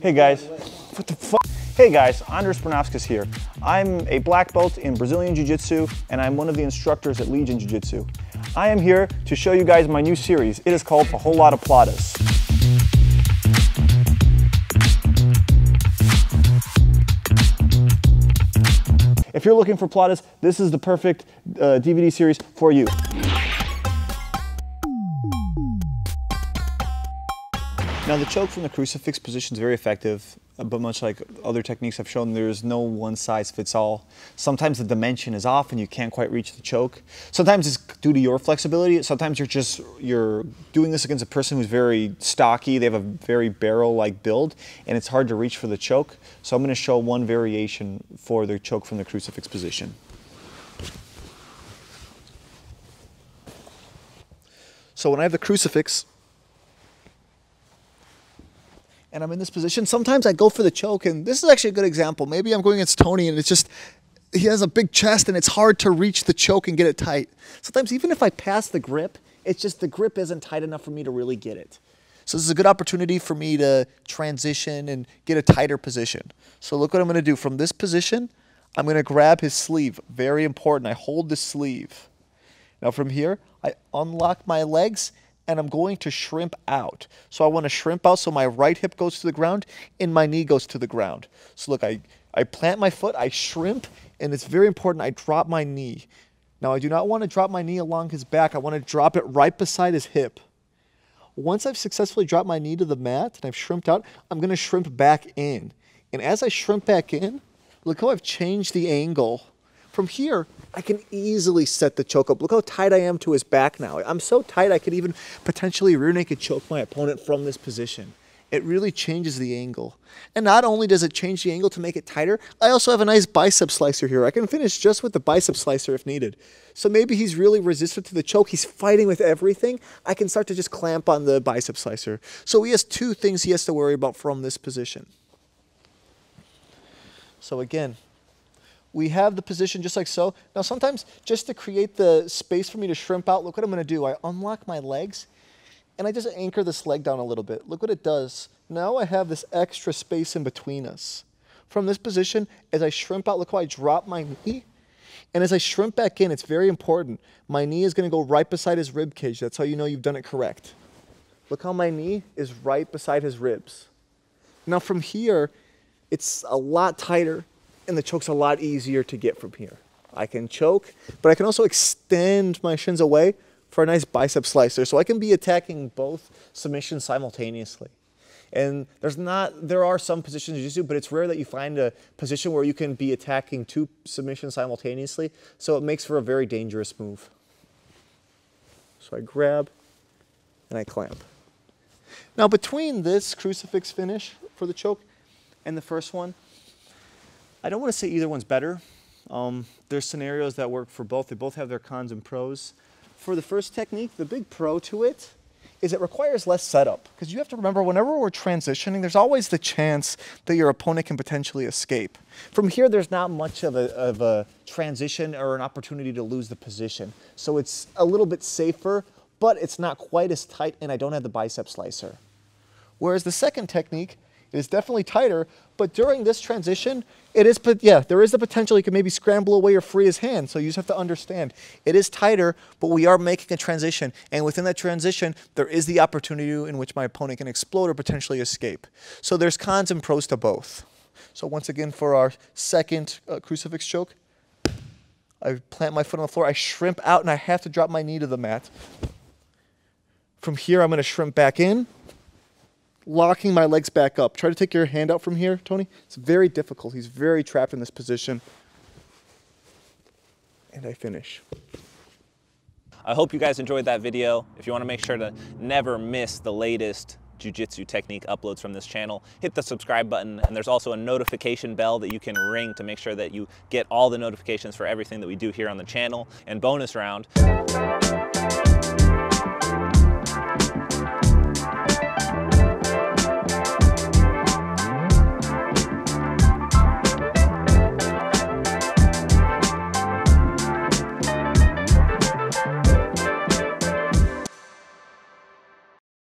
Hey guys, what the fuck? Hey guys, Andris Brunovskis here. I'm a black belt in Brazilian Jiu-Jitsu and I'm one of the instructors at Legion Jiu-Jitsu. I am here to show you guys my new series. It is called A Whole-Lotta-Platas. If you're looking for platas, this is the perfect DVD series for you. Now the choke from the crucifix position is very effective, but much like other techniques I've shown, there's no one size fits all. Sometimes the dimension is off and you can't quite reach the choke. Sometimes it's due to your flexibility. Sometimes you're doing this against a person who's very stocky, they have a very barrel-like build, and it's hard to reach for the choke. So I'm going to show one variation for the choke from the crucifix position. So when I have the crucifix, and I'm in this position, sometimes I go for the choke, and this is actually a good example. Maybe I'm going against Tony and it's just, he has a big chest and it's hard to reach the choke and get it tight. Sometimes even if I pass the grip, it's just the grip isn't tight enough for me to really get it. So this is a good opportunity for me to transition and get a tighter position. So look what I'm gonna do. From this position, I'm gonna grab his sleeve. Very important, I hold the sleeve. Now from here, I unlock my legs and I'm going to shrimp out. So I want to shrimp out so my right hip goes to the ground and my knee goes to the ground. So look, I plant my foot, I shrimp, and it's very important I drop my knee. Now I do not want to drop my knee along his back, I want to drop it right beside his hip. Once I've successfully dropped my knee to the mat and I've shrimped out, I'm going to shrimp back in. And as I shrimp back in, look how I've changed the angle. From here, I can easily set the choke up. Look how tight I am to his back now. I'm so tight I could even potentially rear naked choke my opponent from this position. It really changes the angle. And not only does it change the angle to make it tighter, I also have a nice bicep slicer here. I can finish just with the bicep slicer if needed. So maybe he's really resistant to the choke. He's fighting with everything. I can start to just clamp on the bicep slicer. So he has two things he has to worry about from this position. So again, we have the position just like so. Now sometimes just to create the space for me to shrimp out, look what I'm gonna do. I unlock my legs and I just anchor this leg down a little bit. Look what it does. Now I have this extra space in between us. From this position, as I shrimp out, look how I drop my knee. And as I shrimp back in, it's very important. My knee is gonna go right beside his rib cage. That's how you know you've done it correct. Look how my knee is right beside his ribs. Now from here, it's a lot tighter and the choke's a lot easier to get from here. I can choke, but I can also extend my shins away for a nice bicep slicer, so I can be attacking both submissions simultaneously. And there are some positions you do, but it's rare that you find a position where you can be attacking two submissions simultaneously, so it makes for a very dangerous move. So I grab and I clamp. Now between this crucifix finish for the choke and the first one, I don't want to say either one's better. There's scenarios that work for both. They both have their cons and pros. For the first technique, the big pro to it is it requires less setup. Because you have to remember, whenever we're transitioning, there's always the chance that your opponent can potentially escape. From here, there's not much of a transition or an opportunity to lose the position. So it's a little bit safer, but it's not quite as tight, and I don't have the bicep slicer. Whereas the second technique, it is definitely tighter, but during this transition, there is the potential he can maybe scramble away or free his hand. So you just have to understand, it is tighter, but we are making a transition. And within that transition, there is the opportunity in which my opponent can explode or potentially escape. So there's cons and pros to both. So once again, for our second crucifix choke, I plant my foot on the floor, I shrimp out, and I have to drop my knee to the mat. From here, I'm gonna shrimp back in, locking my legs back up. Try to take your hand out from here, Tony. It's very difficult. He's very trapped in this position. And I finish. I hope you guys enjoyed that video. If you want to make sure to never miss the latest jiu-jitsu technique uploads from this channel, hit the subscribe button, and there's also a notification bell that you can ring to make sure that you get all the notifications for everything that we do here on the channel. And bonus round,